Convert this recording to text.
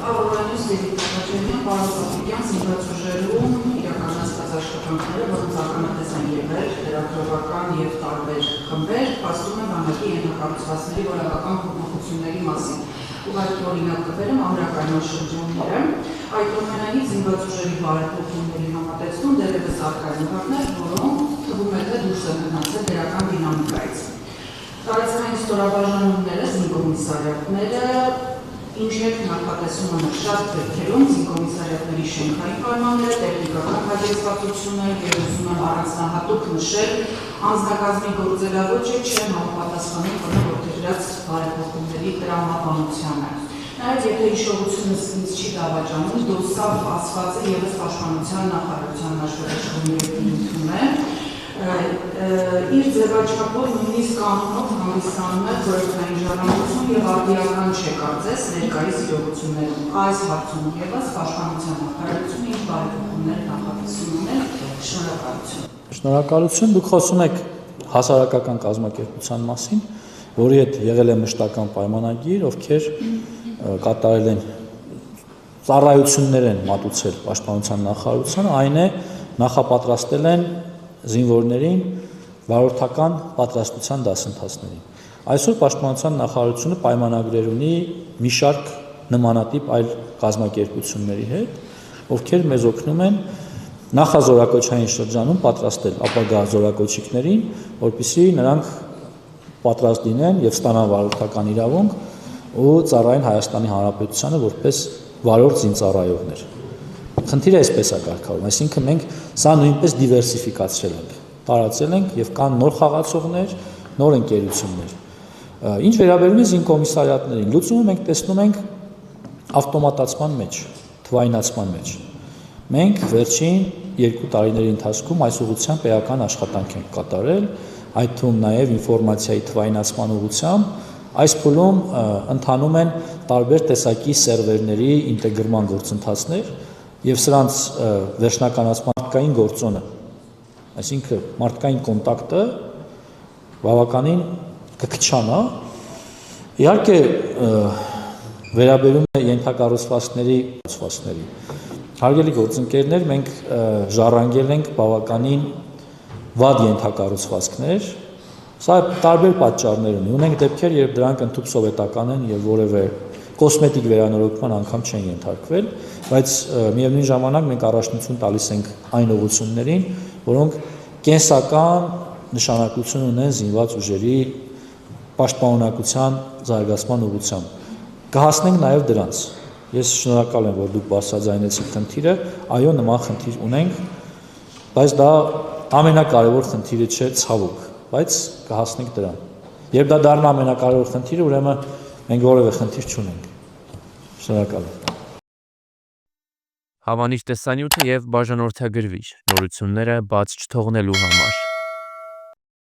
Ավանյուս Դեվիթ պարոն Պապիկյան զինվաճուժերում իրականացված աշխատանքները, որոնց ականատես են եղել լրագրողական և տարբեր խմբեր, փաստում են բանակի ենթակառուցվածքների որակական փոփոխությունների մասին։ Ուղղակի օրինակ կբերեմ ամրական շրջանները, այնուամենայնիվ զինվաճուժերի բարեփոխումների համատեցնում դեռևս առկա են նկատներ, որոնք թվում է թե դուրս են մնացել դրական դինամիկայից։ Տարածքային ստորաբաժանումները, զինկոմիսարիատները, Ինչ-որ նախատեսում են շատ դեպքերում զինկոմիսարիատների շենքային պայմանները, տեխնիկական հագեցվածությունը և ուզում եմ առանձնահատուկ նշել անձնակազմի գործելավոճը չեն համապատասխանում որդեգրած բարեփոխումների տրամաբանությանը։ Նաև եթե հիշողությունս ինձ չի դավաճանում, դոսավ ասված է ևս Պաշտպանության նախարարության հաշվետվությունների ընդունում է, իր ձևաչափով նույնիսկ կանոնով հանդիսանում է խորհրդային ժառանգություն և արդիական չէ կարծես ներկայիս իրողություններում։ Այս հարցում ևս Պաշտպանության նախարարությունը ինչ բարեփոխումներ նախատեսում ուներ։ Շնորհակալություն։ Շնորհակալություն, դուք խոսում եք հասարակական կազմակերպության մասին, որի հետ եղել է մշտական պայմանագիր, ովքեր կատարել են ծառայություններ են մատուցել Պաշտպանության նախարարությանը, այն է նախապատրաստել են զինվորներին վարորդական պատրաստության դասընթացներին։ Այսօր Պաշտպանության նախարարությունը պայմանագրեր ունի մի շարք նմանատիպ այլ կազմակերպությունների հետ, ովքեր մեզ օգնում են նախազորակոչային շրջանում պատրաստել ապագա զորակոչիկներին, որպեսզի նրանք պատրաստ լինեն եւ ստանան վարորդական իրավունք ու ծառայեն Հայաստանի Հանրապետությանը որպես վարորդ զինծառայողներ։ Խնդիրը այսպես է կարգավորվում, այսինքն մենք սա նույնպես դիվերսիֆիկացրել ենք, տարածել ենք եւ կան նոր խաղացողներ, նոր ընկերություններ։ Ինչ վերաբերում է զինկոմիսարիատներին, լուծումը մենք տեսնում ենք ավտոմատացման մեջ, թվայնացման մեջ։ Մենք վերջին 2 տարիների ընթացքում այս ուղղությամբ էական աշխատանք ենք կատարել, այդ թվում նաեւ ինֆորմացիայի թվայնացման ուղղությամբ այս փուլում ընթանում են տարբեր տեսակի սերվերների ինտեգրման գործընթացներ եւ սրանց վերջնականացման մարդկային գործոնը, այսինքն մարդկային կոնտակտը բավականին կքչանա։ Իհարկե վերաբերում է ենթակառուցվածքների հարգելի գործընկերներ, մենք ժառանգել ենք բավականին վատ ենթակառուցվածքներ, սա տարբեր պատճառներ ունի, ունենք դեպքեր, երբ դրանք ընդհանուր սովետական են եւ որևէ կոսմետիկ վերանորոգման անգամ չեն ենթարկվել, բայց միևնույն ժամանակ մենք առաջնություն տալիս ենք այն ուղղություններին, որոնք կենսական նշանակություն ունեն զինված ուժերի պաշտպանունակության զարգացման ուղղությամբ։ Կհասնենք նաև դրանց։ Ես շնորհակալ եմ, որ դուք բարձրաձայնեցիք խնդիրը, այո, նման խնդիր ունենք, բայց դա ամենակարևոր խնդիրը չէ, ցավոք, բայց կհասնենք դրան։ Երբ դա դառնա ամենակարևոր խնդիրը, ուրեմն մենք որևէ խնդիր չունենք։ Շնորհակալ եմ։ Հավանիչ տեսանյութը եւ բաժանորդագրվիչ նորությունները բաց չթողնելու համար